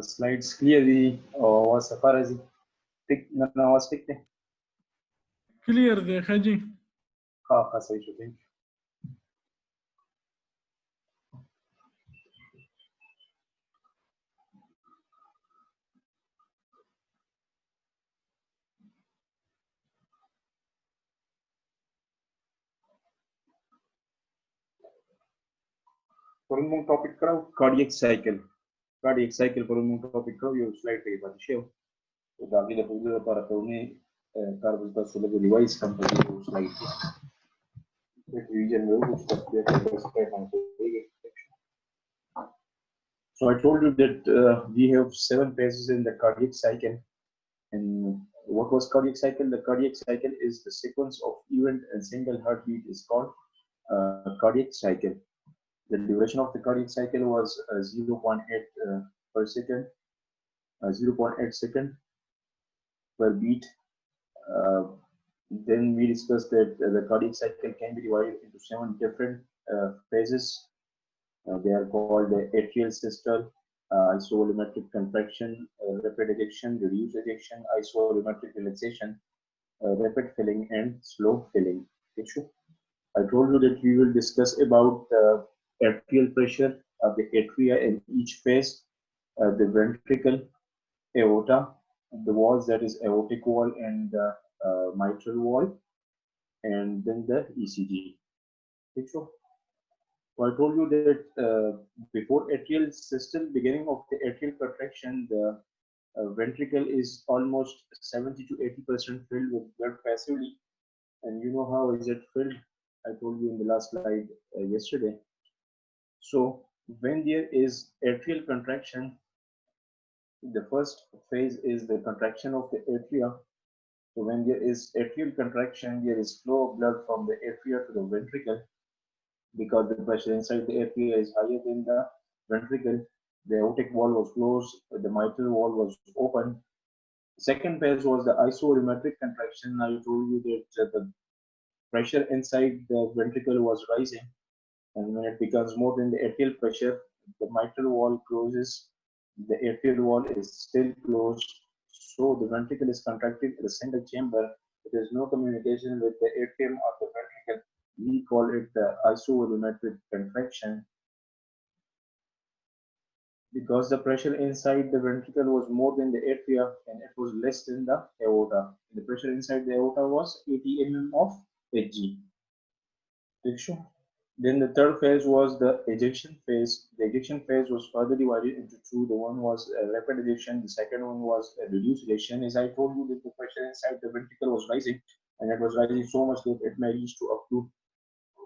Slides clearly आवाज सफा रही टिक ना आवाज टिक थे क्लियर देखा जी हाँ सही shooting por un topic karo cardiac cycle por un topic karo yo slide पे बात शेव तो दागी ले पूरे para तो उन्हें कार्बन का सोलर डिवाइस कंपनी को स्लाइड एक रीजन में वो उसका So I told you that we have 7 phases in the cardiac cycle. And what was cardiac cycle? The cardiac cycle is the sequence of event and single heartbeat is called cardiac cycle. The duration of the cardiac cycle was 0.8 per second, 0.8 second per beat. Then we discussed that the cardiac cycle can be divided into 7 different phases. They are called the atrial systole, isovolumetric contraction, rapid ejection, reduced ejection, isovolumetric relaxation, rapid filling, and slow filling. I told you that we will discuss about the atrial pressure of the atria in each phase, the ventricle, aorta, the walls, that is aortic wall and the mitral wall, and then the ECG. So I told you that before atrial systole, beginning of the atrial contraction, the ventricle is almost 70 to 80% filled with blood passively. And you know how is it filled? I told you in the last slide yesterday. So when there is atrial contraction, the first phase is the contraction of the atria. So when there is atrial contraction, there is flow of blood from the atria to the ventricle. Because the pressure inside the atria is higher than the ventricle, the aortic wall was closed, the mitral wall was open. Second phase was the isovolumetric contraction. I told you that the pressure inside the ventricle was rising, and when it becomes more than the atrial pressure, the mitral wall closes, the atrial wall is still closed, so the ventricle is contracted in a single chamber. There is no communication with the atrium or the ventricle. We call it the isovolumetric contraction. Because the pressure inside the ventricle was more than the atria and it was less than the aorta. The pressure inside the aorta was 80 mm of Hg. Then the third phase was the ejection phase. The ejection phase was further divided into two. The one was rapid ejection. The second one was reduced ejection. As I told you, that the pressure inside the ventricle was rising, and it was rising so much that it may reach to up to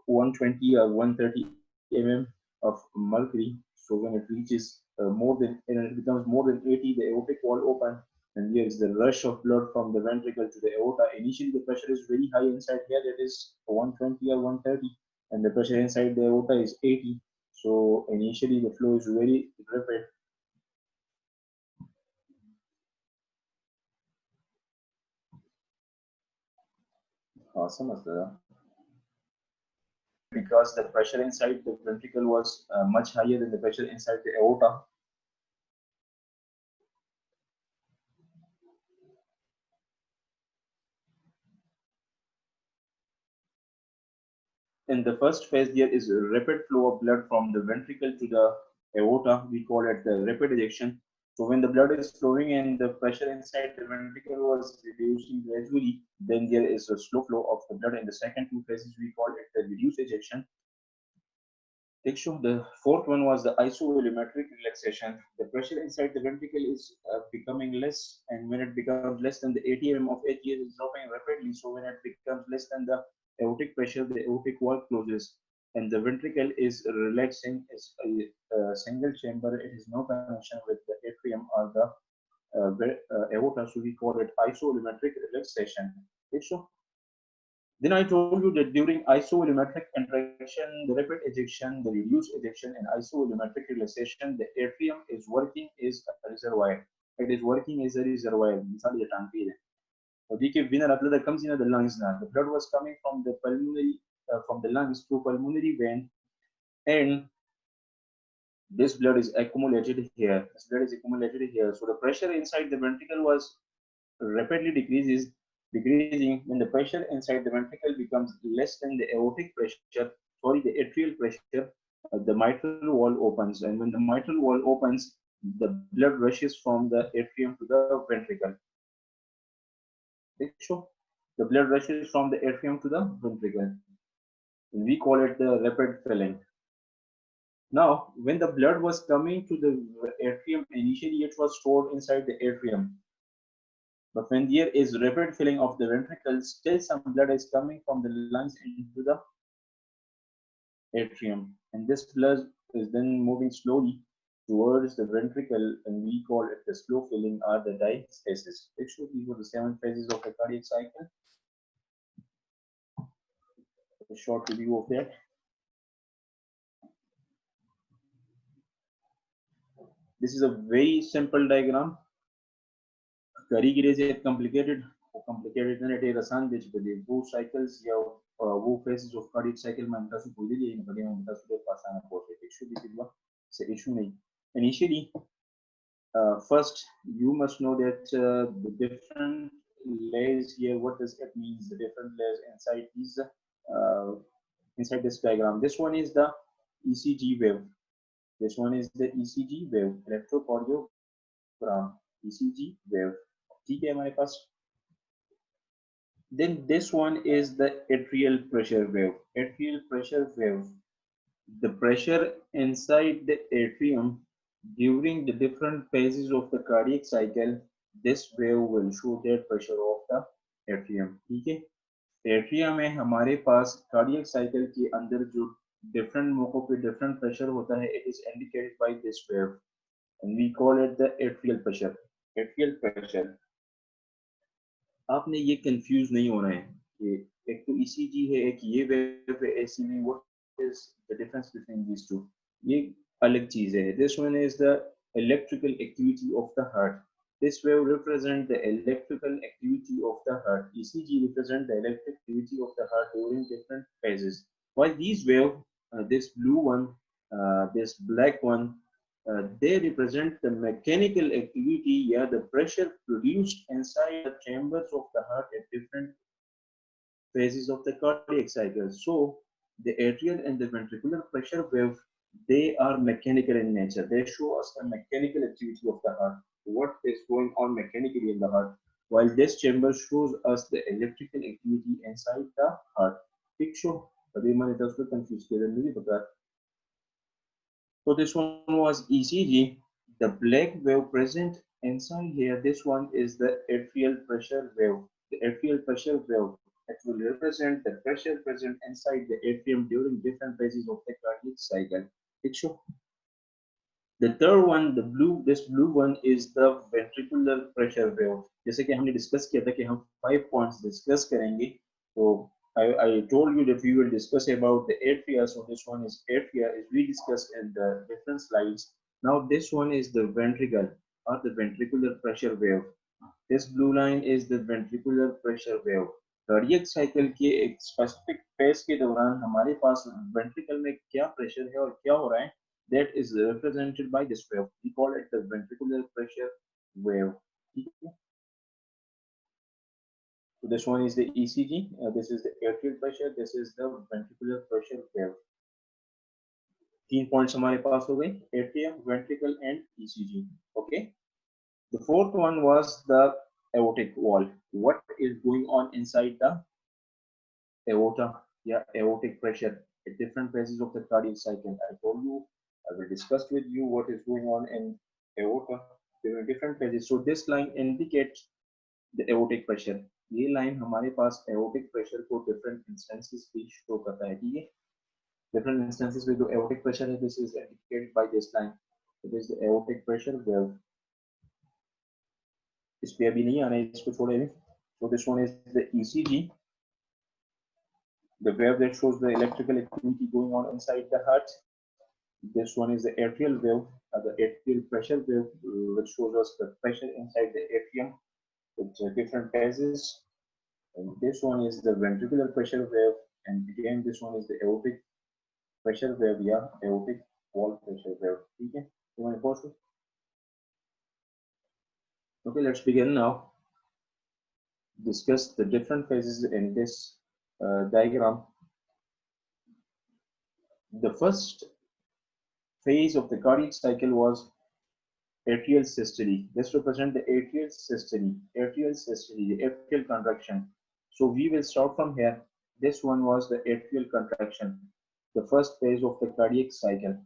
120 or 130 mm of mercury. So when it reaches more than, and it becomes more than 80, the aortic wall open, and there is the rush of blood from the ventricle to the aorta. Initially, the pressure is very high inside here, that is 120 or 130, and the pressure inside the aorta is 80. So initially, the flow is very rapid. Awesome, because the pressure inside the ventricle was much higher than the pressure inside the aorta. In the first phase, there is a rapid flow of blood from the ventricle to the aorta. We call it the rapid ejection. So when the blood is flowing and the pressure inside the ventricle was reducing gradually, then there is a slow flow of the blood. In the second two phases, we call it the reduced ejection. The fourth one was the isovolumetric relaxation. The pressure inside the ventricle is becoming less, and when it becomes less than the 80 mm of Hg, it is dropping rapidly. So when it becomes less than the aortic pressure, the aortic wall closes, and the ventricle is relaxing. It's a single chamber. It has no connection with the atrium or the aorta, so we call it isovolumetric relaxation. Then I told you that during isovolumetric contraction, the rapid ejection, the reduced ejection, and isovolumetric relaxation, the atrium is working as a reservoir. It is working as a reservoir. The comes in the lungs now. The blood was coming from the pulmonary, from the lungs to pulmonary vein, and This blood is accumulated here. This blood is accumulated here. So the pressure inside the ventricle was rapidly decreasing when the pressure inside the ventricle becomes less than the aortic pressure, sorry, the atrial pressure, the mitral wall opens. And when the mitral wall opens, the blood rushes from the atrium to the ventricle. So the blood rushes from the atrium to the ventricle. And we call it the rapid filling. Now, when the blood was coming to the atrium, initially it was stored inside the atrium. But when there is rapid filling of the ventricles, still some blood is coming from the lungs into the atrium. And this blood is then moving slowly towards the ventricle, and we call it the slow filling or the diastasis. These were the 7 phases of the cardiac cycle. A short review of that. This is a very simple diagram. कारीगिरी से complicated than it is आसान देख बदे वो cycles या वो phases of cardiac cycle में अंतर से बोल दिए इन बड़े में अंतर से आसान है बहुत issue भी दिलवा से issue नहीं initially first you must know that the different layers here, what does it mean, the different layers inside these inside this diagram. This one is the ECG wave. This one is the ECG wave, electrocardiogram, ECG wave. ठीक है हमारे पास. Then this one is the atrial pressure wave. Atrial pressure wave. The pressure inside the atrium during the different phases of the cardiac cycle, this wave will show the pressure of the atrium. ठीक है. Atrium में हमारे पास cardiac cycle के अंदर जो different मौकों पे different pressure होता है, it is indicated by this wave, and we call it the atrial pressure. Atrial pressure. आपने ये कंफ्यूज नहीं होना है कि एक तो ECG है, एक ये वेव है, ऐसी नहीं. What is the difference between these two? ये अलग चीज है. This one is the electrical activity of the heart. This wave represents the electrical activity of the heart. ECG represents the electric activity of the heart during different phases. While these wave, this blue one, this black one, they represent the mechanical activity, yeah, the pressure produced inside the chambers of the heart at different phases of the cardiac cycle. So the atrial and the ventricular pressure wave, they are mechanical in nature. They show us the mechanical activity of the heart, what is going on mechanically in the heart, while this chamber shows us the electrical activity inside the heart. Picture. Confused. So this one was ECG. The black wave present inside here, this one is the atrial pressure wave. The atrial pressure wave, it will represent the pressure present inside the atrium during different phases of the cardiac cycle. Picture. The third one, this blue one is the ventricular pressure wave. जैसे कि हमने discuss किया था कि हम 5 points discuss करेंगे. तो I told you that we will discuss about the atria. So this one is atria, as we discussed in the different slides. Now this one is the ventricle or the ventricular pressure wave. This blue line is the ventricular pressure wave. Cardiac cycle के एक specific phase के दौरान हमारे पास ventricle में क्या pressure है और क्या हो रहा है, that is represented by this wave. We call it the ventricular pressure wave. So this one is the ECG. This is the atrial pressure. This is the ventricular pressure wave. 3 points हमारे पास हो गए, atrium, ventricle, and ECG. Okay. The fourth one was the aortic wall. What is going on inside the aorta? Yeah, aortic pressure at different phases of the cardiac cycle. I told you, I will discuss with you what is going on in aorta during different phases. So this line indicates the aortic pressure. ये line हमारे पास aortic pressure को different instances पे show करता है. ठीक है, different instances में जो aortic pressure है, this is indicated by this line. So this is the aortic pressure wave. इस पे अभी नहीं आना है, इसको छोड़े. So this one is the ECG, the wave that shows the electrical activity going on inside the heart. This one is the atrial wave, the atrial pressure wave, which shows us the pressure inside the atrium with different phases. And this one is the ventricular pressure wave, and again this one is the aortic pressure wave. Yeah, aortic wall pressure wave. Okay, you want to pause it? Okay, let's begin now. Discuss the different phases in this diagram. The first phase of the cardiac cycle was atrial systole. This represents the atrial systole, the atrial contraction. So we will start from here. This one was the atrial contraction, the first phase of the cardiac cycle.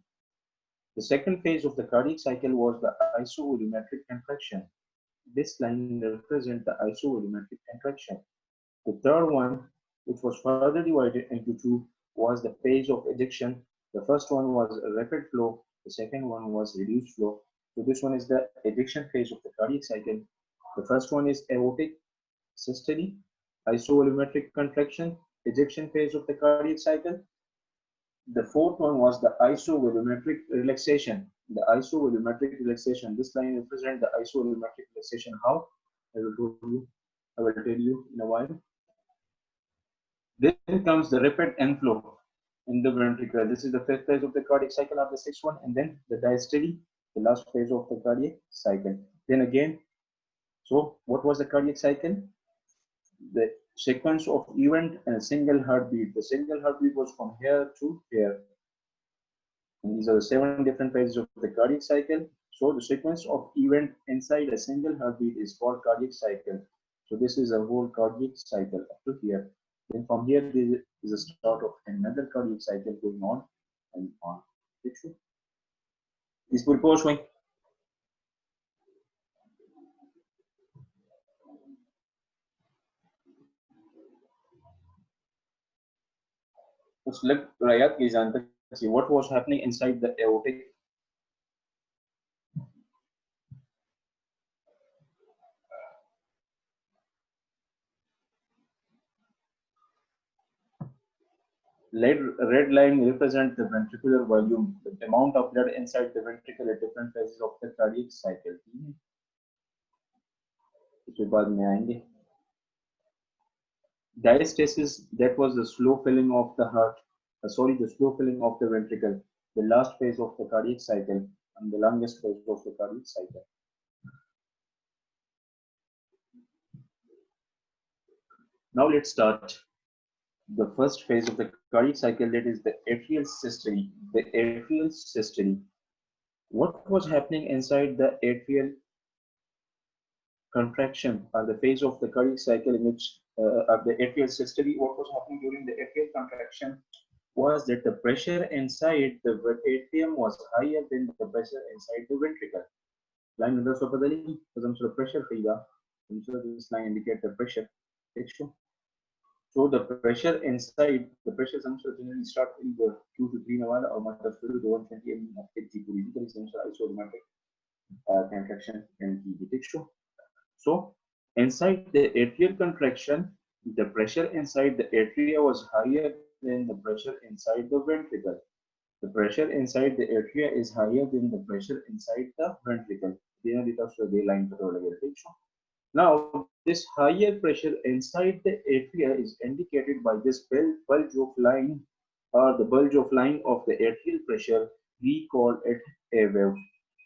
The second phase of the cardiac cycle was the isovolumetric contraction. This line represents the isovolumetric contraction. The third one, which was further divided into two, was the phase of ejection. The first one was a rapid flow. The second one was reduced flow. So this one is the ejection phase of the cardiac cycle. The first one is aortic systole, isovolumetric contraction, ejection phase of the cardiac cycle. The fourth one was the isovolumetric relaxation. The isovolumetric relaxation. This line represents the isovolumetric relaxation. How? I will tell you in a while. Then comes the rapid inflow in the ventricle. This is the fifth phase of the cardiac cycle of the sixth one, and then the diastole, the last phase of the cardiac cycle. Then again, so what was the cardiac cycle? The sequence of event and a single heartbeat. The single heartbeat was from here to here. And these are the 7 different phases of the cardiac cycle. So the sequence of event inside a single heartbeat is called cardiac cycle. So this is a whole cardiac cycle up to here. Then from here there is a start of another cardiac cycle going on and on. Is purpose why? Select Rayat ki jantar see what was happening inside the aortic. Red line represents the ventricular volume, the amount of blood inside the ventricle at different phases of the cardiac cycle. इसके बाद में आएंगे. Diastasis, that was the slow filling of the heart, the slow filling of the ventricle, the last phase of the cardiac cycle and the longest phase of the cardiac cycle. Now let's start the first phase of the cardiac cycle, that is the atrial systole. The atrial systole. What was happening inside the atrial contraction or the phase of the cardiac cycle in which of the atrial systole? What was happening during the atrial contraction was that the pressure inside the atrium was higher than the pressure inside the ventricle. Line number so badali because the pressure figure. This line indicates the pressure. So the pressure inside the pressure generally start in the 2 to 3 naval or matter to 120 mm of Hg puri because isometric contraction and Hg. So inside the atrial contraction, the pressure inside the atria was higher than the pressure inside the ventricle. The pressure inside the atria is higher than the pressure inside the ventricle. Now, this higher pressure inside the atria is indicated by this bulge of line or the bulge of line of the atrial pressure. We call it a wave.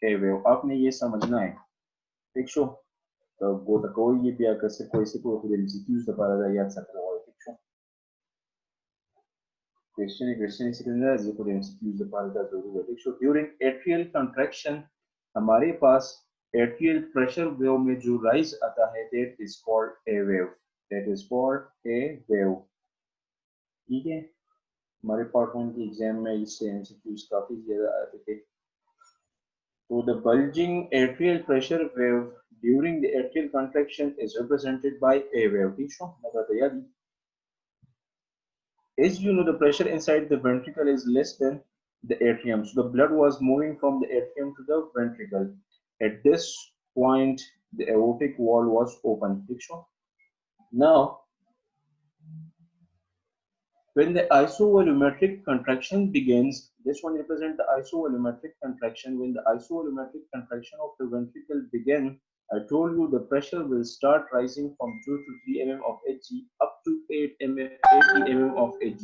A wave. आपने ये समझना है. ठीक show. Go to go ये भी आकर से कोई खुद MCQs दबारा जा याद सकता है. ठीक शो. Question इसी तरह से खुद MCQs दबारा जा जरूरी है. ठीक शो. During atrial contraction हमारे पास atrial pressure wave में जो rise आता है, that is called a wave. That is called a wave. ठीक है. हमारे part 1 के एग्जाम में इससे MCQs काफी ज्यादा आते थे. So the bulging atrial pressure wave during the atrial contraction is represented by a wave. As you know, the pressure inside the ventricle is less than the atrium. So the blood was moving from the atrium to the ventricle. At this point, the aortic wall was open. Now, when the isovolumetric contraction begins, this one represents the isovolumetric contraction. When the isovolumetric contraction of the ventricle begins, I told you the pressure will start rising from 2 to 3 mm of Hg up to 80 mm of Hg,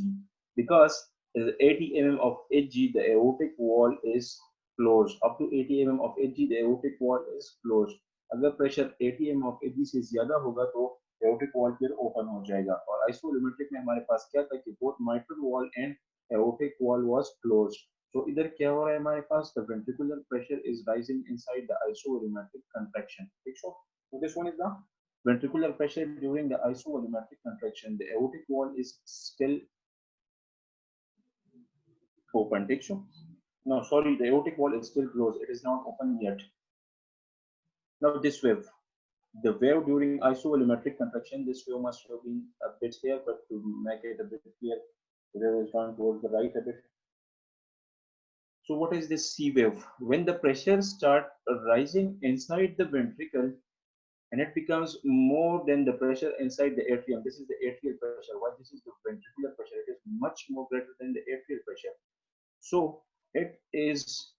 because is 80 mm of Hg, the aortic wall is closed. Up to 80 mm of Hg, the aortic wall is closed. अगर pressure 80 mm of Hg से ज्यादा होगा तो aortic wall फिर open हो जाएगा. और आइसोवोल्यूमेट्रिक में हमारे पास क्या था कि both mitral wall and aortic wall was closed. So इधर क्या हो रहा है हमारे पास? The ventricular pressure is rising inside the isovolumetric contraction. ठीक है? So this one is the ventricular pressure during the isovolumetric contraction. The aortic wall is still open. Take sure. No, sorry, the aortic wall is still closed. It is not open yet. Now this wave, the wave during isovolumetric contraction, this wave must have been a bit here, but to make it a bit clear, the wave is drawn towards the right a bit. So what is this C wave? When the pressure starts rising inside the ventricle and it becomes more than the pressure inside the atrium. This is the atrial pressure. While this is the ventricular pressure, it is much more greater than the atrial pressure. So it is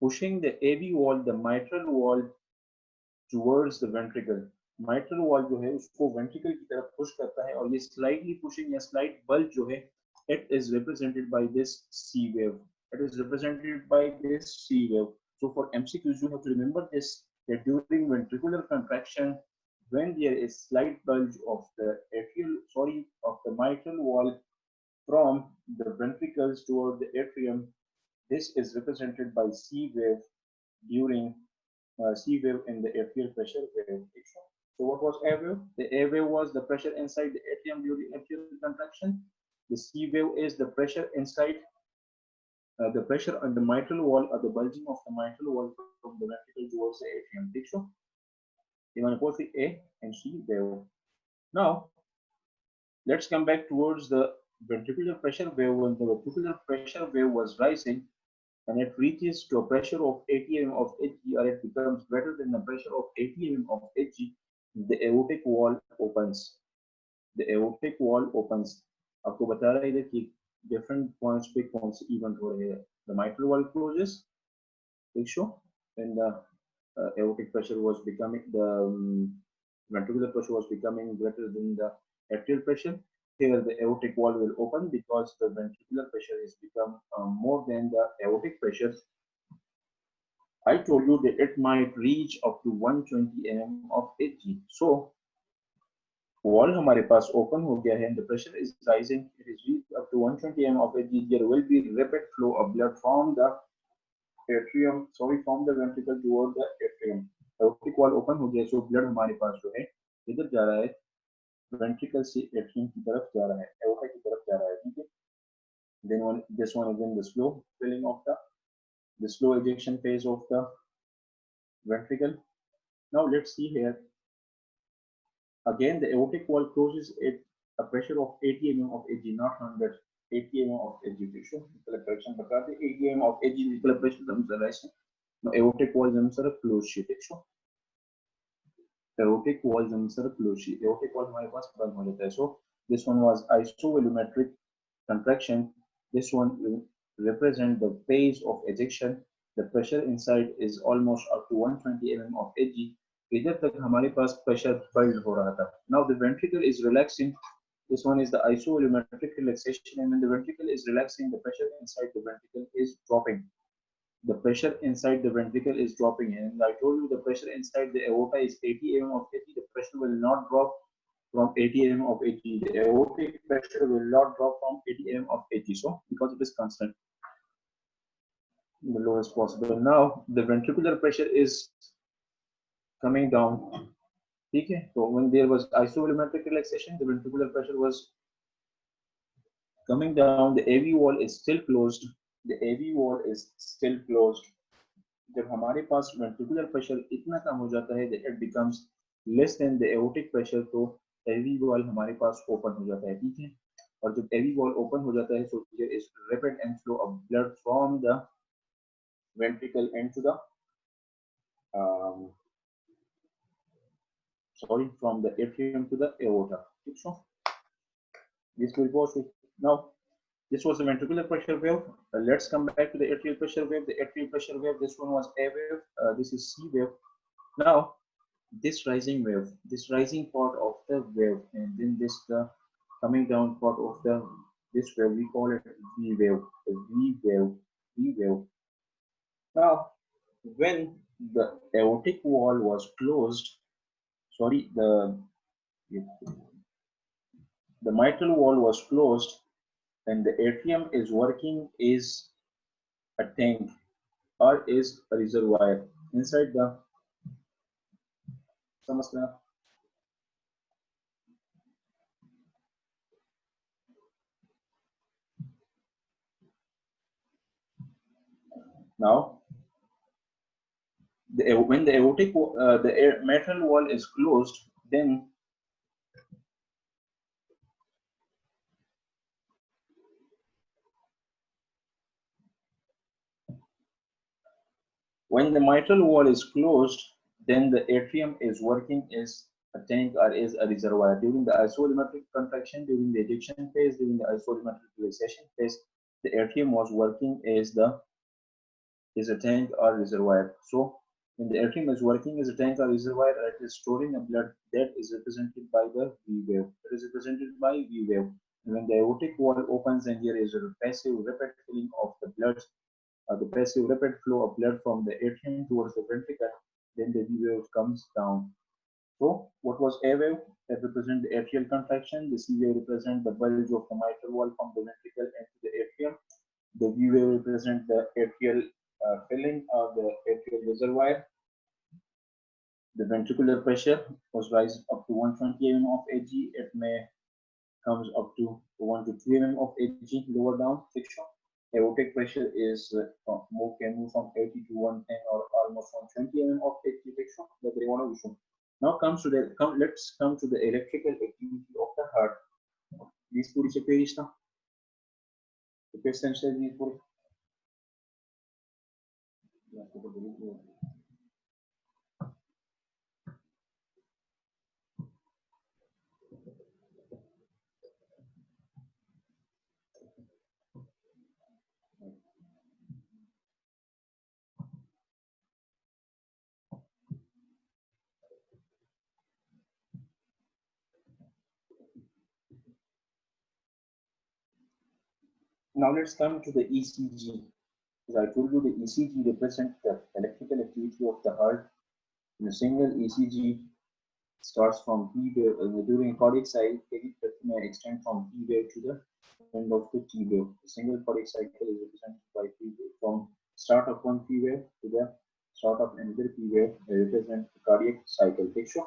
pushing the AV wall, the mitral wall, towards the ventricle. Mitral wall जो है उसको ventricle की तरफ push करता है और ये slightly pushing या slight bulge जो है, it is represented by this C wave. It is represented by this C wave. So for MCQs, you have to remember this, that during ventricular contraction, when there is slight bulge of the of the mitral wall from the ventricles toward the atrium, this is represented by C wave during C wave in the atrial pressure wave. So what was A wave? The A wave was the pressure inside the atrium during atrial contraction. The C wave is the pressure inside the pressure on the mitral wall or the bulging of the mitral wall from the ventricle towards the atrium. You want to both the A and C wave. Now, let's come back towards the ventricular pressure wave. When the ventricular pressure wave was rising, and it reaches to a pressure of 80 mm of Hg, or it becomes greater than the pressure of 80 mm of Hg, the aortic wall opens. The aortic wall opens. आपको बता रहा है इधर कि different points पे कौन से event हो रहे हैं. The mitral wall closes. Make sure when the aortic pressure was becoming ventricular pressure was becoming greater than the atrial pressure. Here the aortic wall will open because the ventricular pressure is become more than the aortic pressure. I told you that it might reach up to 120 mm of Hg. So wall हमारे पास open हो गया है and the pressure is rising. It is reached up to 120 mm of Hg. There will be rapid flow of blood from the atrium, from the ventricle toward the atrium. Aortic wall open हो गया, so blood हमारे पास जो है इधर जा रहा है, ventricle से atrium की तरफ जा रहा है, aorta की तरफ जा रहा है, ठीक है? Then this one again the slow filling of the slow ejection phase of the ventricle. Now let's see here. Again, the aortic wall closes at a pressure of 80 mm of Hg, not 100. 80 mm of Hg. Correction बता दे 80 mm of Hg pressure demonstration. Now aortic wall demonstrate close sheet. Aortic wall demonstrate close sheet. Aortic wall हमारे पास बंद हो जाता है. So this one was isovolumetric contraction. This one will represent the phase of ejection. The pressure inside is almost up to 120 mm of Hg. इधर तक हमारे पास pressure build हो रहा था. Now the ventricle is relaxing. This one is the isovolumetric relaxation, and when the ventricle is relaxing, the pressure inside the ventricle is dropping. The pressure inside the ventricle is dropping, and I told you the pressure inside the aorta is 80 mm of Hg. The pressure will not drop from 80 mm of Hg. The aortic pressure will not drop from 80 mm of Hg. So because it is constant, the lowest possible. Now the ventricular pressure is coming down. Okay, so when there was isovolumetric relaxation, the ventricular pressure was coming down. The AV wall is still closed. The AV wall is still closed. जब हमारे पास ventricular pressure इतना कम हो जाता है that it becomes less than the aortic pressure, तो AV wall हमारे पास open हो जाता है, ठीक है? और जब AV wall open हो जाता है, so there is rapid inflow of blood from the ventricle into the from the atrium to the aorta. So this will go. Now this was the ventricular pressure wave. Let's come back to the atrial pressure wave. The atrial pressure wave, this one was A wave, this is C wave. Now this rising wave, this rising part of the wave, and then this the coming down part of the This wave we call it V wave. The V wave. V wave. Now, when the aortic wall was closed, sorry, the mitral wall was closed, and the atrium is working is a tank or is a reservoir inside the. Now, when the aortic, mitral wall is closed, then when the mitral wall is closed, then the atrium is working as a tank or is a reservoir. During the isovolumetric contraction, during the ejection phase, during the isovolumetric relaxation phase, the atrium was working as a tank or reservoir. So when the atrium is working as a tank or reservoir, it is storing a blood that is represented by the V wave. It is represented by V wave. And when the aortic wall opens and there is a passive rapid filling of the blood, the passive rapid flow of blood from the atrium towards the ventricle, then the V wave comes down. So what was A wave? That represents the atrial contraction. The C wave represents the bulge of the mitral wall from the ventricle into the atrium. The V wave represents the atrial filling of the atrial reservoir. The ventricular pressure was rise up to 120 mm of Hg. It may comes up to 1 to 3 mm of Hg lower down section. Aortic pressure is can move from 80 to 110 or almost 120 mm of Hg section. Now let's come to the electrical activity of the heart. These puri chapter na. The question says these puri. Now let's come to the ECG. As I told you, the ECG represents the electrical activity of the heart. In a single ECG starts from P wave during cardiac cycle, it may extend from P wave to the end of the T wave. A single cardiac cycle is represented by P wave. From start of one P wave to the start of another P wave, represent the cardiac cycle. Picture.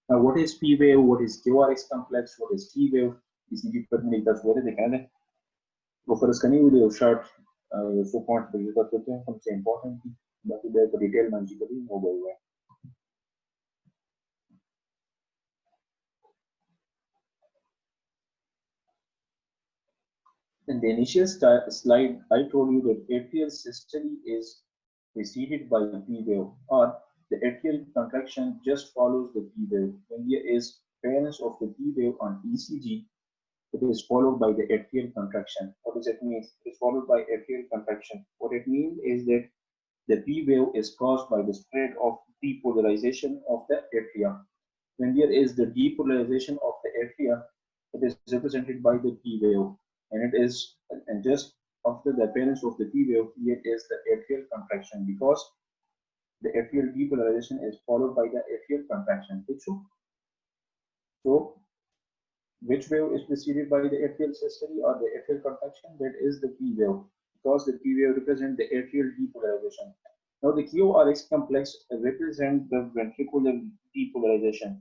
Now, what is P wave? What is QRX complex? What is T wave? ECG permeatas. What is the kind of? Go for a scanning video short. So point सबसे important बाकी तो detail मंजी कभी mobile में. In the initial slide, I told you that atrial systole is preceded by the P wave, or the atrial contraction just follows the P wave. When there is appearance of the P wave on ECG, it is followed by the atrial contraction. What does it mean? It is followed by atrial contraction. What it means is that the P wave is caused by the spread of depolarization of the atria. When there is the depolarization of the atria, it is represented by the P wave, and just after the appearance of the P wave, here is the atrial contraction, because the atrial depolarization is followed by the atrial contraction. So which wave is preceded by the atrial systole or the atrial contraction? That is the P wave, because the P wave represents the atrial depolarization. Now the QRX complex represents the ventricular depolarization.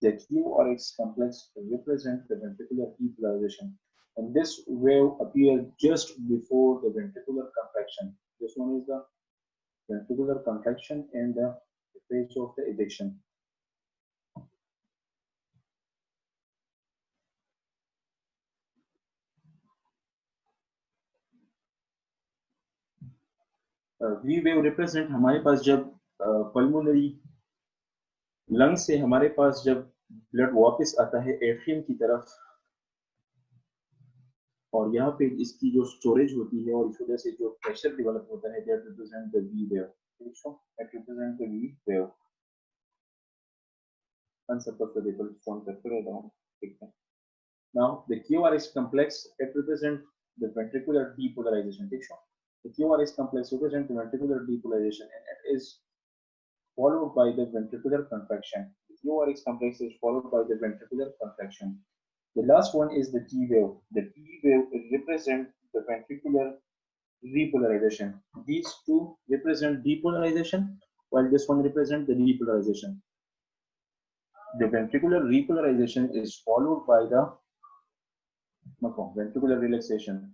The QRX complex represents the ventricular depolarization, and this wave appears just before the ventricular contraction. This one is the ventricular contraction in the phase of the ejection. V wave represent हमारे पास जब pulmonary lung से हमारे पास जब blood वापस आता है atrium की तरफ, और यहाँ पे इसकी जो स्टोरेज होती है और इस वजह से जो प्रेशर डेवलप होता है, that represent the V wave. That represent the V wave. Answer पर देखो फोन करते रहता हूँ, ठीक है. Now the QRS complex, it represents the ventricular depolarization. The QRS complex represents the ventricular depolarization, and it is followed by the ventricular contraction. The QRS complex is followed by the ventricular contraction. The last one is the T wave. The T wave represents the ventricular repolarization. These two represent depolarization, while this one represents the repolarization. The ventricular repolarization is followed by the ventricular relaxation.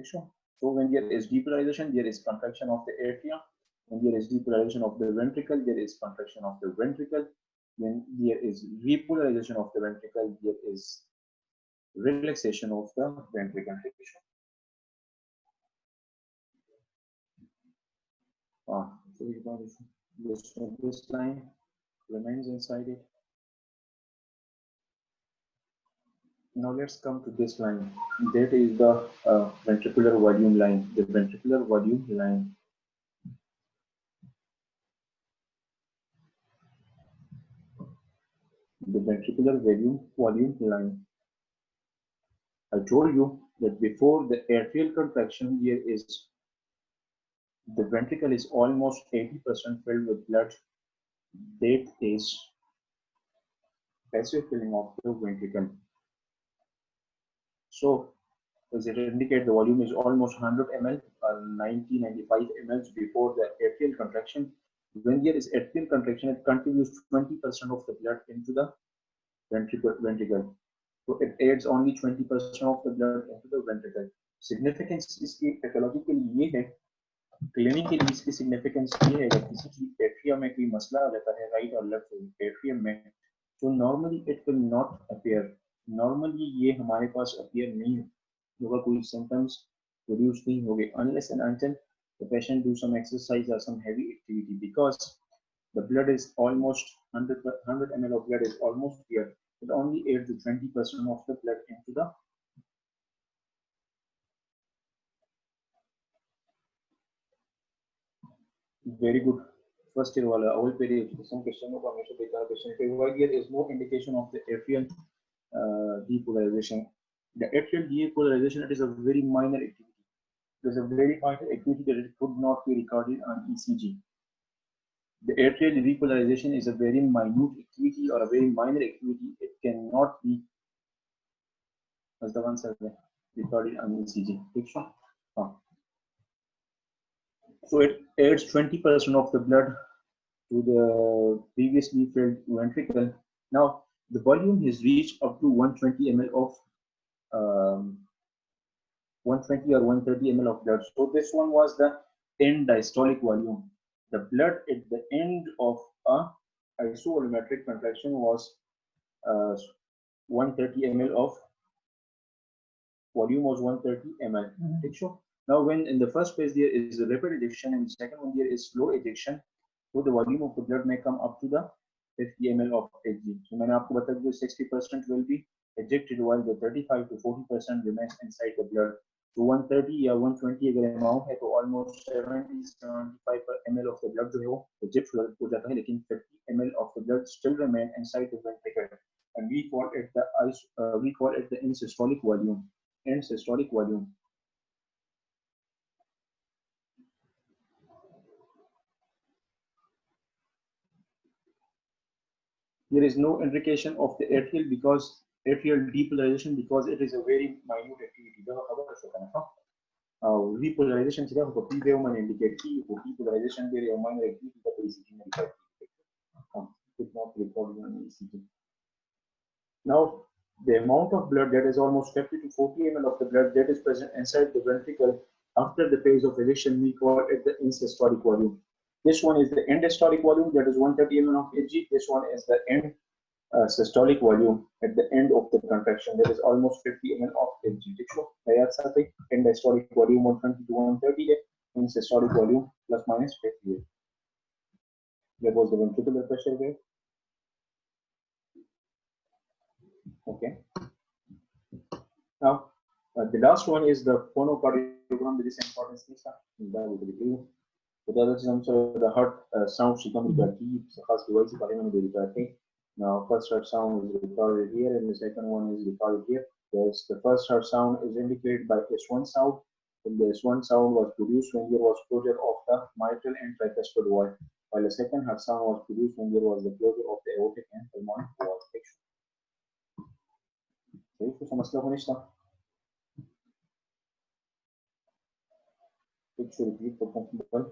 So when there is depolarization, there is contraction of the atria. When there is depolarization of the ventricle, there is contraction of the ventricle. When there is repolarization of the ventricle, there is relaxation of the ventricle. So this line remains inside it. Now let's come to this line. That is the ventricular volume line. The ventricular volume line. The ventricular volume line. I told you that before the atrial contraction, there is the ventricle is almost 80% filled with blood. That is passive filling of the ventricle. So, does it indicate the volume is almost 100 ml or 90-95 ml before the atrial contraction? When there is atrial contraction, it contributes 20% of the blood into the ventricle. So it adds only 20% of the blood into the ventricle. Significance इसकी pathologically ये है, clinically इसकी significance ये है कि किसी atrium में कोई मसला आ जाता है राइट और लेफ्ट एट्रियम में, तो normally it will not appear. Normally ये हमारे पास अपीयर नहीं होगा, कोई सिम्टम्स प्रोड्यूस नहीं होंगे unless and until the patient do some exercise or some heavy activity, because the blood is almost 100 ml of blood is almost here. It only adds the 20% of the blood into the very good first year wala all very some question को हमेशा देखा question पे why there is no indication of the atrial depolarization. The atrial depolarization, it is a very minor activity. It is a very minor activity that it could not be recorded on ECG. The atrial repolarization is a very minute activity or a very minor activity. It cannot be as the one said recorded on ECG. So it adds 20% of the blood to the previously filled ventricle. Now the volume has reached up to 120 ml of 120 or 130 ml of blood. So this one was the end diastolic volume. The blood at the end of a isovolumetric contraction was 130 ml of volume was 130 ml. Now when in the first phase there is a rapid ejection and the second one there is slow ejection, so the volume of the blood may come up to the 50 ml of Hg. So मैंने आपको बताया कि 60% will be ejected while the 35 to 40% remains inside the blood. So 130 या 120 अगर amount है तो almost 70-75 ml of the blood जो है वो eject हो जाता है, लेकिन 50 ml of the blood still remain inside the ventricle, and we call it the end systolic volume. End systolic volume. There is no indication of the atrial depolarization because it is a very minute activity. Repolarization सिर्फ आपको P wave में indicate की repolarization there is a minor activity that ECG में दिखाई could not record on ECG. Now the amount of blood that is almost 50 to 40 ml of the blood that is present inside the ventricle after the phase of ejection, we call it the end systolic volume. This one is the end systolic volume, that is 130 ml of Hg. This one is the end systolic volume at the end of the contraction, that is almost 50 ml of Hg. End systolic volume 120 to 130, end systolic volume plus minus 50. That was the ventricular pressure wave. Okay. Now the last one is the phonocardiogram with this importance. तो दादा जी हम the heart sound से कम करती है, खास device के बारे में दे रहे थे. Now, first heart sound is recorded here, and the second one is recorded here. Yes, the first heart sound is indicated by S1 sound. And the S1 sound was produced when there was closure of the mitral and tricuspid wall, while the second heart sound was produced when there was the closure of the aortic and pulmonic wall. شايفوا في مسألة هونيشتا picture repeat for comfortable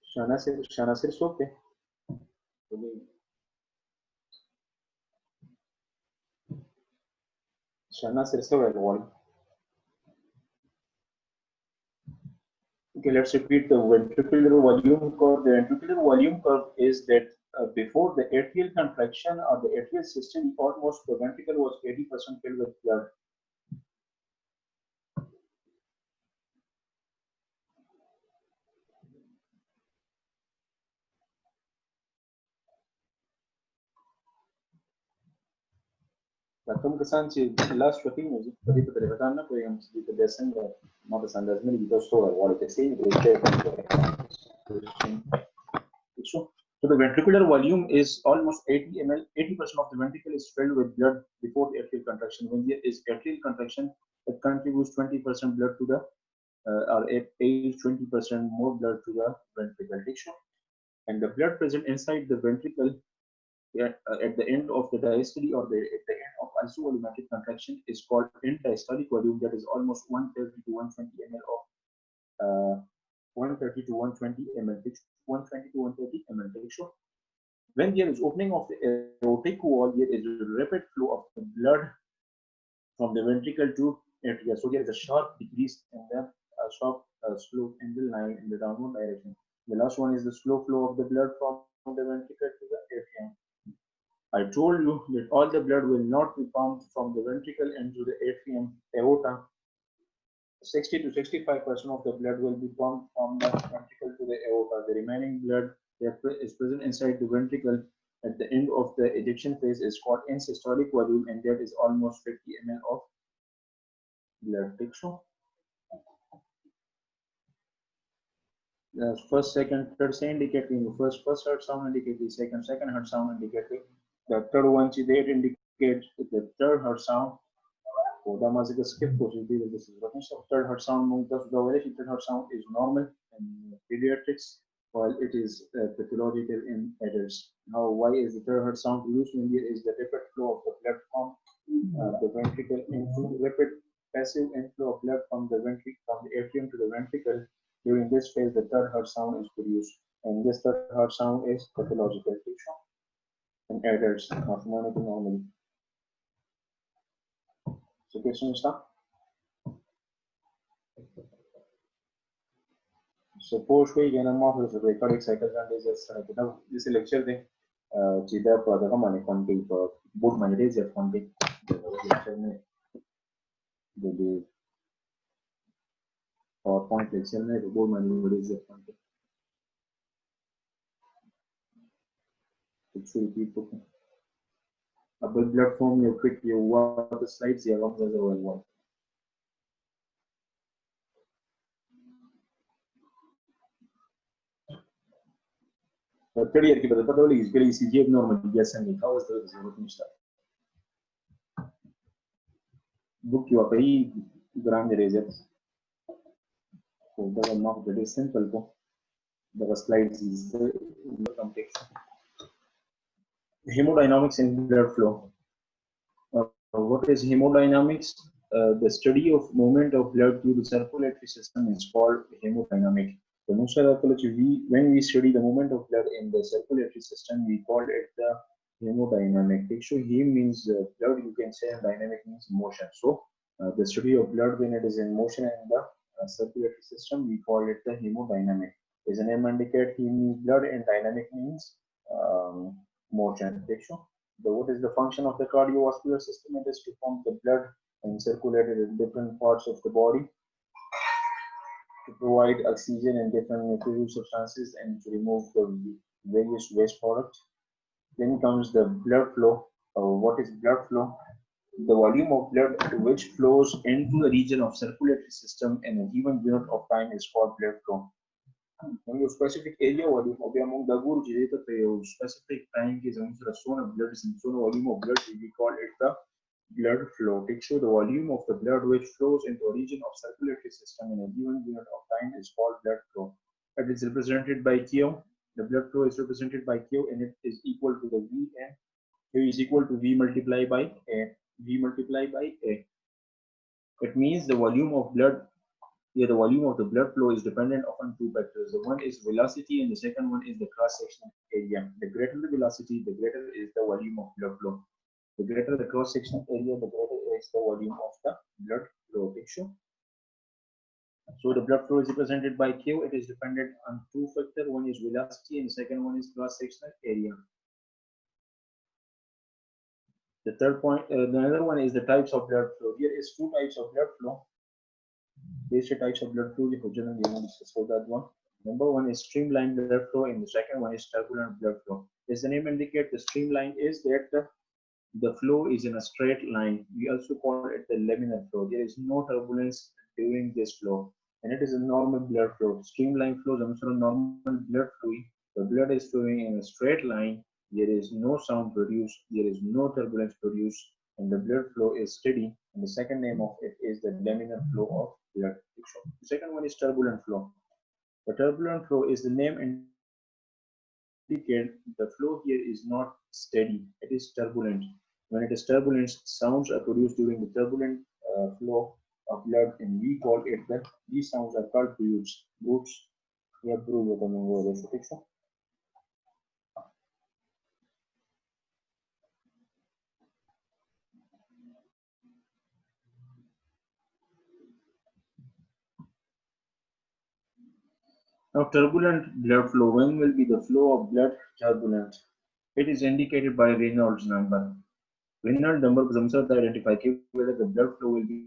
شناسر صوتي شناسر سوى الوال. Okay, let's repeat the ventricular volume curve. The ventricular volume curve is that before the atrial contraction or the atrial system, almost the ventricle was 80% filled with blood. Rakam kasan ci last shooting music tadi pada rekatan na ko yang di kebiasaan ya mau pesan das mini kita so wala ke say so the ventricular volume is almost 80 ml. 80% of the ventricle is filled with blood before the atrial contraction. When there is atrial contraction, it contributes 20% blood to the or 20% more blood to the ventricle tissue, and the blood present inside the ventricle at the end of the diastole or at the end of isovolumetric contraction is called end diastolic volume. That is almost 130 to 120 ml of 130 to 120 ml tissue. 120 to 130 ml tissue. When there is opening of the aortic wall, there is a rapid flow of the blood from the ventricle to atria. So there is a sharp decrease in the slope in the line in the downward direction. The last one is the slow flow of the blood from the ventricle to the atrium. I told you that all the blood will not be pumped from the ventricle into the atrium aorta. 60 to 65% of the blood will be pumped from the ventricle to the aorta. The remaining blood that is present inside the ventricle at the end of the ejection phase is called end systolic volume, and that is almost 50 ml of blood tissue. The first, second, third say indicating the first heart sound indicating second heart sound indicating the third one that indicates the third heart sound. وده ما زي skip procedure. This is what third heart sound means. Third heart sound is normal in pediatrics, while it is pathological in adults. Now, why is the third heart sound used? When there is the rapid flow of the blood from the ventricle into rapid passive inflow of blood from the atrium to the ventricle. During this phase, the third heart sound is produced, and this third heart sound is pathological tissue in adults, not normally. So, question start. Suppose we get a model of the cardiac cycle and this lecture day. Chida pada ka mane konti for both mandates ya konti. Lecture में the PowerPoint lecture में both mandates ya konti. It's repeat book. अब blood form you quick you what the slides ya long as a one. Third year की पता होगी इसके लिए CGF normal जैसे लिखा हुआ है जरूरत नहीं है book की वापस ग्राम results so the mark very simple को the slides is complete hemodynamics in blood flow. What is hemodynamics? The study of movement of blood through the circulatory system is called hemodynamic. When we study the movement of blood in the circulatory system, we call it the hemodynamic. So hem means blood, you can say, and dynamic means motion. So the study of blood when it is in motion in the circulatory system, we call it the hemodynamic. As the name indicates, hem means blood and dynamic means motion. What is the function of the cardiovascular system? It is to pump the blood and circulate it in different parts of the body, to provide oxygen and different nutritive substances, and to remove the various waste products. Then comes the blood flow. What is blood flow? The volume of blood which flows into the region of circulatory system in a given unit of time is called blood flow. When specific area volume of among the guru specific time is blood is volume of blood we call it the blood flow. It shows the volume of the blood which flows into a region of circulatory system in a given unit of time is called blood flow. It is represented by Q. The blood flow is represented by Q and it is equal to the V and Q is equal to V multiplied by A. V multiplied by A. It means the volume of blood. Here, the volume of the blood flow is dependent upon two factors. The one is velocity, and the second one is the cross-sectional area. The greater the velocity, the greater is the volume of blood flow. The greater the cross-sectional area, the greater is the volume of the blood flow. Okay, sure. So the blood flow is represented by Q. It is dependent on two factors. One is velocity, and the second one is cross-sectional area. The third point, the other one is the types of blood flow. Here is two types of blood flow. These two types of blood flow, we will discuss for that one. Number one is streamlined blood flow, and the second one is turbulent blood flow. As the name indicates, the streamline is that the flow is in a straight line. We also call it the laminar flow. There is no turbulence during this flow, and it is a normal blood flow. Streamline flow is a normal blood flow. The blood is flowing in a straight line. There is no sound produced. There is no turbulence produced, and the blood flow is steady. And the second name of it is the laminar flow of blood. The second one is turbulent flow. The turbulent flow is the name indicate the flow here is not steady. It is turbulent. When it is turbulent, sounds are produced during the turbulent flow of blood, and we call it that these sounds are called bruits. Bruits. Yeah, Now, turbulent blood flow. When will be the flow of blood turbulent? It is indicated by Reynolds number. Reynolds number comes out to identify whether the blood flow will be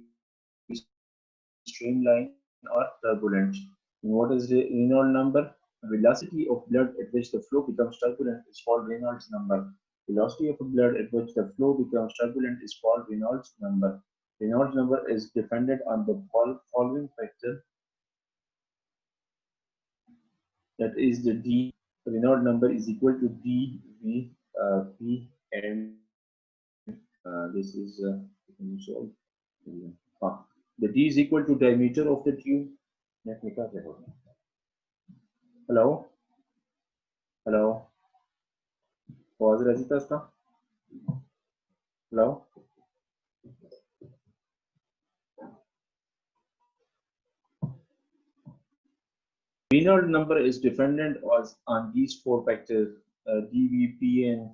streamlined or turbulent. And what is the Reynolds number? Velocity of blood at which the flow becomes turbulent is called Reynolds number. Velocity of blood at which the flow becomes turbulent is called Reynolds number. Reynolds number is dependent on the following factor. That is the D. Reynolds number is equal to D, V, P, and this is the D is equal to diameter of the tube. Hello? Hello? Hello? Reynolds number is dependent on these four factors, DVP and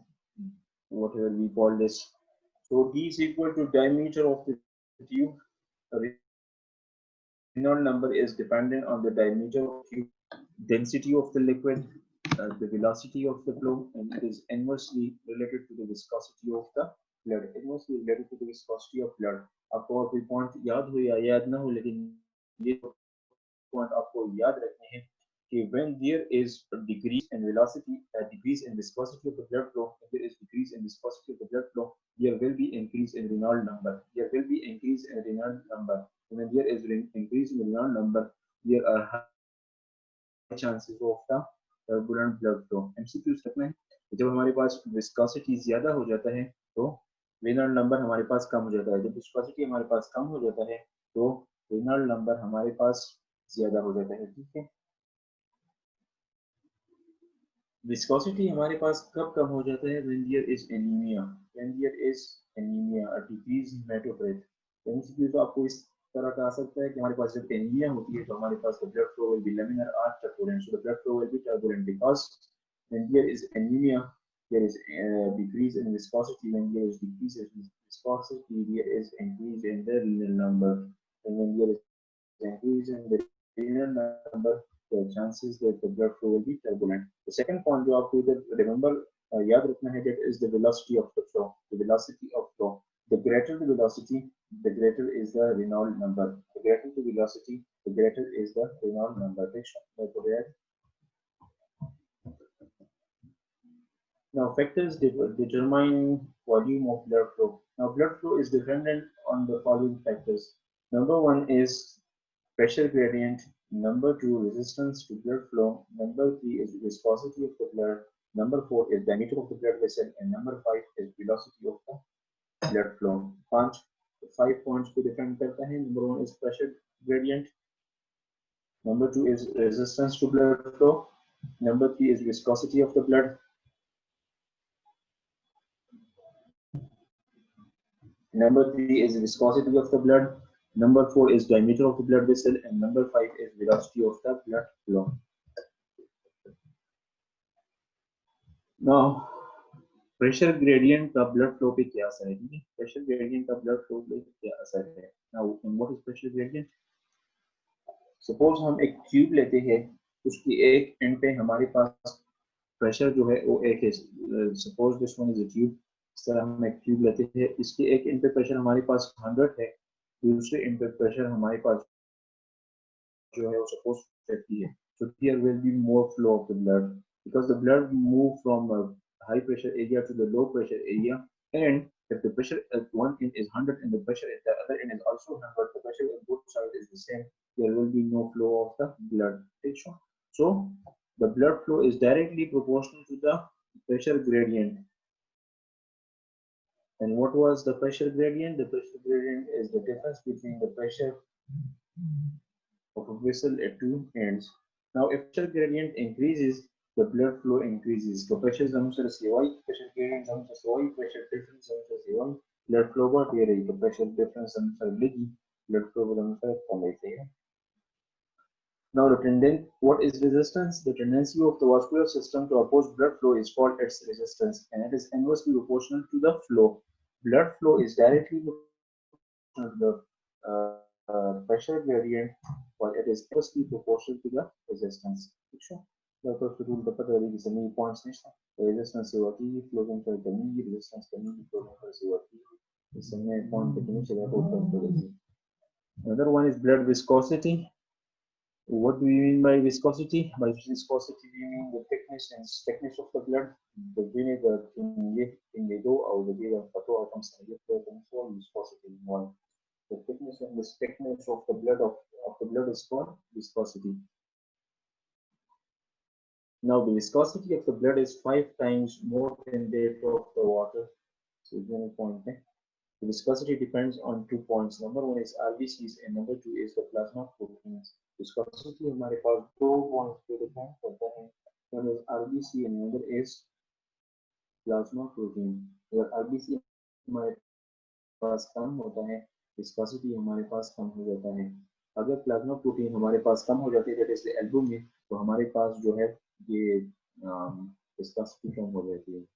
whatever we call this. So D is equal to diameter of the tube. Reynolds number is dependent on the diameter of the tube, density of the liquid, the velocity of the flow, and it is inversely related to the viscosity of the blood. Inversely related to the viscosity of blood. आपको कोई point याद हो या याद ना हो, लेकिन ये point आपको याद रखने हैं कि when there is a decrease in velocity, a decrease in viscosity of the blood flow, if there is decrease in viscosity of the blood flow, there will be increase in Reynolds number. There will be increase in Reynolds number. When there is increase in Reynolds number, there are high chances of the turbulent blood flow. MCQ में जब हमारे पास viscosity ज्यादा हो जाता है तो Reynolds number हमारे पास कम हो जाता है. जब viscosity हमारे पास कम हो जाता है तो Reynolds number हमारे पास ज्यादा हो जाता है. ठीक है. Viscosity हमारे पास कब कम हो जाता है? When there is anemia. When there is anemia, a decrease in hematocrit. MCQ तो आपको इस तरह का आ सकता है कि हमारे पास जब एनीमिया होती है तो हमारे पास the blood flow will be laminar or turbulent. So the blood flow will be turbulent because when there is anemia, there is a decrease in viscosity. When there is decrease in viscosity, there is increase in the renal number. And when there is increase in the renal number, the chances that the blood flow will be turbulent. The second point you have to remember, याद रखना है, that is the velocity of the flow. The velocity of flow. The greater the velocity, the greater is the Reynolds number. The greater the velocity, the greater is the Reynolds number. Now, factors determine volume of blood flow. Now, blood flow is dependent on the following factors. Number one is pressure gradient. Number 2, resistance to blood flow. Number 3 is viscosity of the blood. Number 4 is diameter of the blood vessel, and number 5 is velocity of the blood flow. 5 points को define करता है. Number 1 is pressure gradient. Number 2 is resistance to blood flow. Number 3 is viscosity of the blood. Number 3 is viscosity of the blood. Number 4 is diameter of the blood vessel, and number 5 is velocity of the blood flow. Now, pressure gradient का blood flow पे क्या असर है? Pressure gradient का blood flow पे क्या असर है? Now, what is pressure gradient? Suppose हम एक ट्यूब लेते हैं, उसकी एक एंड पे हमारे पास प्रेशर जो है वो एक है. Suppose this one is a tube. इस तरह हम एक ट्यूब लेते हैं, इसकी एक एंड पे प्रेशर हमारे पास 100 है, दूसरे एंड पे प्रेशर हमारे पास जो है वो suppose 50 है. So here will be more flow of the blood because the blood move from a high pressure area to the low pressure area, and if the pressure at one end is 100 and the pressure at the other end is also 100, the pressure on both sides is the same, there will be no flow of the blood. So the blood flow is directly proportional to the pressure gradient. And what was the pressure gradient? The pressure gradient is the difference between the pressure of a vessel at two ends. Now, if pressure gradient increases, the blood flow increases. So pressure अनुसार सेवाई pressure gradient अनुसार सेवाई pressure difference अनुसार सेवाई blood flow बढ़ रही है. तो pressure difference अनुसार लेगी blood flow अनुसार कम रहती है. Now, what is resistance? The tendency of the vascular system to oppose blood flow is called its resistance, and it is inversely proportional to the flow. Blood flow is directly proportional to the pressure gradient, while it is inversely proportional to the resistance. Sure. The rule पता है कि सभी points नहीं हैं. Resistance से होती है flow control करनी, resistance करनी, flow control से होती है. इस समय point पे नहीं चलेगा तो control करनी. Another one is blood viscosity. What do you mean by viscosity? By viscosity, we mean the thickness and thickness of the blood. The vinegar in the dough or the vinegar photo comes in the viscosity involved. The thickness and the thickness of the blood is called viscosity. Now, the viscosity of the blood is 5 times more than that of the water. So, point. The viscosity depends on 2 points. Number 1 is RBCs and number 2 is the plasma proteins. Viscosity हमारे पास 2 points पे depend करता है. One is RBC and another is plasma protein. अगर RBC हमारे पास कम होता है, viscosity हमारे पास कम हो जाता है. अगर प्लाज्मा प्रोटीन हमारे पास कम हो जाती है, that is the albumin, तो हमारे पास जो है ये viscosity कम हो जाती है.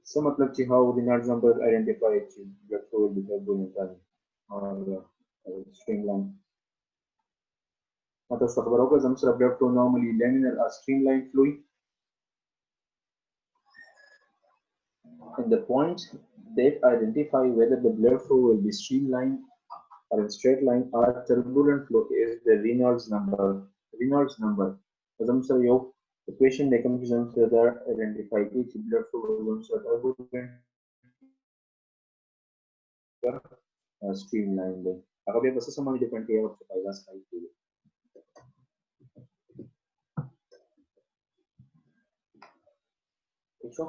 So मतलब कि how Reynolds number identify blood flow will be turbulent or streamline. मतलब खबर होगा जब से blood flow normally laminar or streamline fluid. And the points that identify whether the blood flow will be streamlined or in straight line or turbulent flow is the Reynolds number. Reynolds number. Assumption yo equation mechanism से identify कि blood flow is turbulent streamlined. अगर ये बस समझ depend किया तो फायदा सही है. ठीक है.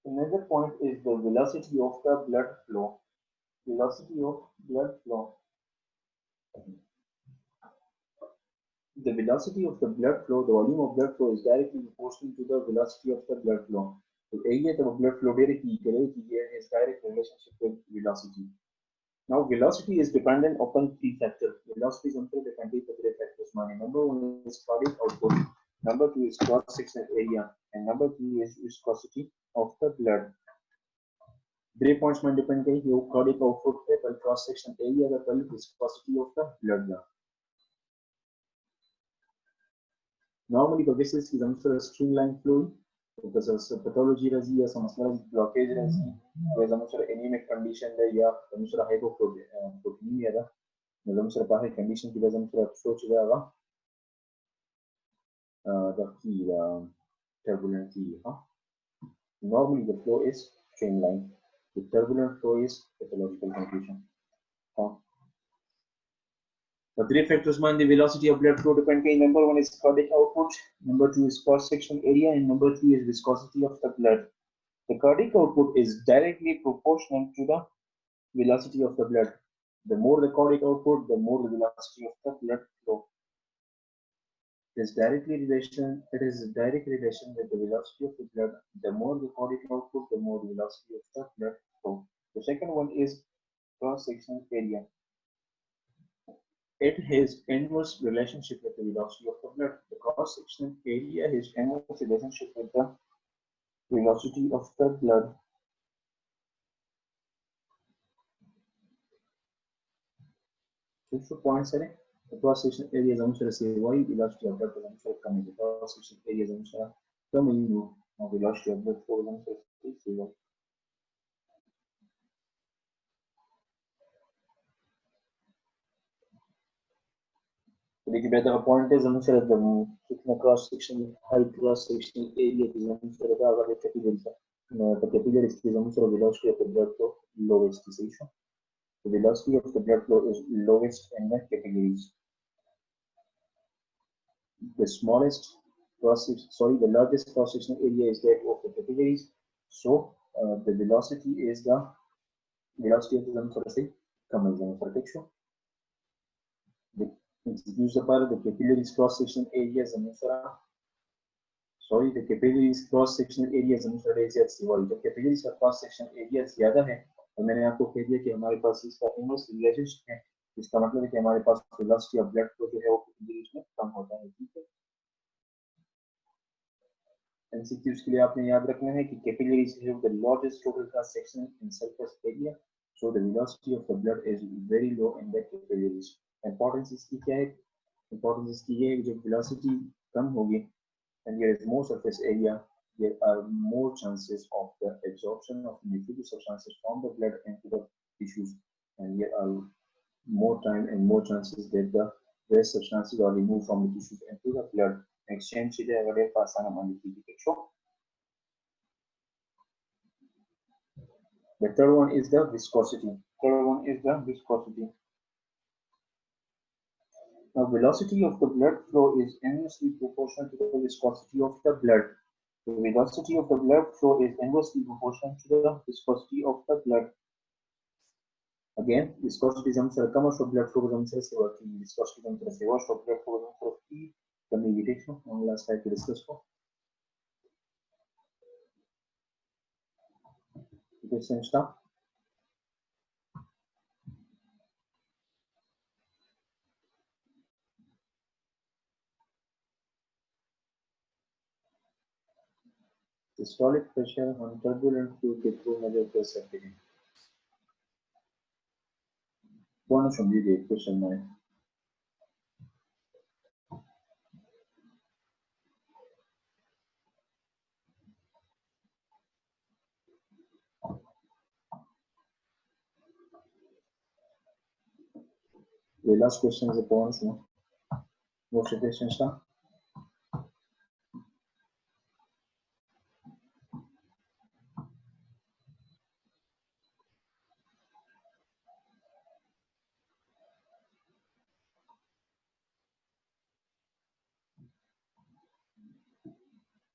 Another point is the velocity of the blood flow. Velocity of blood flow. The velocity of the blood flow, the volume of blood flow is directly proportional to the velocity of the blood flow. So area of blood flow directly is direct relationship with velocity. Now velocity is dependent upon 3 factors. Velocity is dependent on 3 factors. Number 1 is cardiac output. Number 2 is cross-sectional area, and number 3 is viscosity of the blood. Gray points में depend करें कि वो cardiac output पे पर cross section area का पर viscosity of the blood का. Normally progresses की जमसर streamline fluid because of pathology रजी या समस्या blockage रजी या जमसर anemic condition है या जमसर hypoproteinemia है जमसर पाहे condition की वजह से सोच रहा होगा the turbulent key. Normally the flow is streamlined. The turbulent flow is pathological confusion. The three factors mind the velocity of blood flow depend on number one is cardiac output, number two is cross section area, and number three is viscosity of the blood. The cardiac output is directly proportional to the velocity of the blood. The more the cardiac output, the more the velocity of the blood flow. It is a direct relation with the velocity of the blood. The more the cardiac output, the more the velocity of the blood flow. The second one is cross-section area. It has inverse relationship with the velocity of the blood. The cross-section area has inverse relationship with the velocity of the blood. So points are the cross-section area is also the why velocity of blood is also coming. The cross-section area is also coming. Velocity of blood flow is also the point is the cross section, high cross section area is the capillaries. The capillaries is the velocity of the blood flow lowest. The velocity of the blood flow is lowest in the capillaries. The largest cross section area is that of the capillaries. So the velocity is the velocity of the use the part of the capillaries cross section areas the capillaries cross sectional areas the capillaries का cross section area ज्यादा है और मैंने आपको कह दिया कि हमारे पास इसका इनवर्स रिलेशनशिप है इसका मतलब है कि हमारे पास वेलोसिटी ऑफ ब्लड फ्लो जो है वो capillaries में कम होता है ठीक है एमसीक्यूज के लिए आपने याद रखना है कि capillaries have the largest total cross section in surface area so the velocity of the blood is very low in the capillaries importance इसकी क्या है importance इसकी ये है कि जब velocity कम होगी and there is more surface area, there are more chances of the absorption of nutritive substances from the blood into the tissues, and there are more time and more chances that the waste substances are removed from the tissues into the blood. Exchange The third one is the viscosity. Now, velocity of the blood flow is inversely proportional to the viscosity of the blood. The velocity of the blood flow is inversely proportional to the viscosity of the blood. Again, viscosity is come of blood flow viscosity of blood flow communication. Last slide to discuss for. Question start. Systolic pressure on turbulent fluid के through measure कर सकते हैं. कौन समझिए question में? The last question is a bonus one. What's the question start?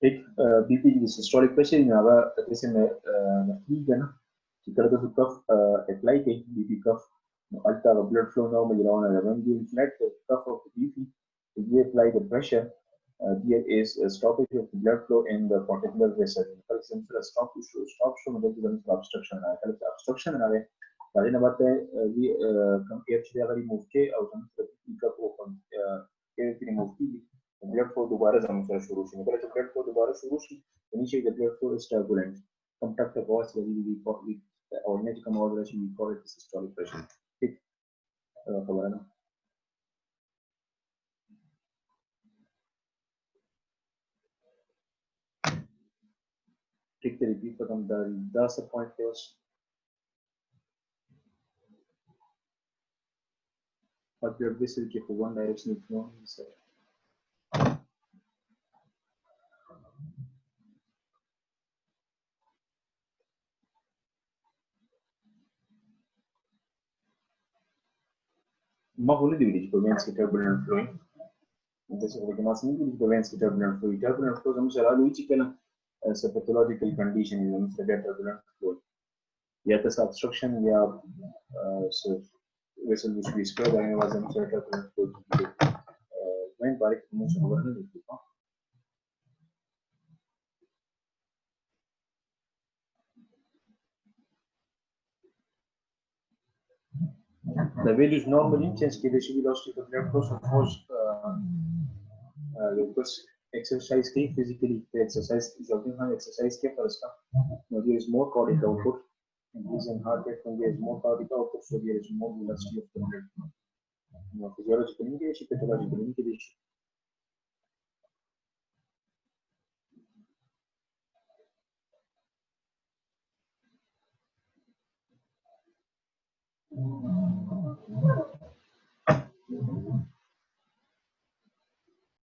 एक BP की systolic pressure में आवा जैसे मैं ठीक है ना कि कर दो कफ अप्लाई के बीपी कफ अल्टा ब्लड फ्लो now में जाना है when you inflate the cuff of the BP if you apply the pressure there is a stoppage of the blood flow in the particular vessel कल सिंपल stop show मतलब कि obstruction है कल obstruction है बाद में बात है ये कंपेयर से अगर रिमूव के और हम कफ ओपन के रिमूव की blood flow दोबारा जमना शुरू से मतलब blood flow दोबारा शुरू से नीचे the blood flow is turbulent contact the walls very weak ordinary come out we call it systolic pressure. ठीक खबर है ना? ठीक है repeat पर हम 10 point पे बस but blood vessel के for one direction flow inside. ما هو الذي يريد veins turbulent flowing. Entonces, lo que más significa veins turbulent flow. Turbulent flow हम चला लो इसी के ना as a pathological condition is हम से turbulent flow. या तो obstruction या vessel which we spread आने वाले हम से turbulent flow. vein बारीक मुझे खबर नहीं देती था. The values normally change के देशी velocity of blood flow suppose because exercise की physically exercise जब हम exercise के पर इसका there is more cardiac output increase in heart rate when there is more cardiac output so there is more velocity of the blood flow. Physiologically नहीं देशी pathologically नहीं देशी.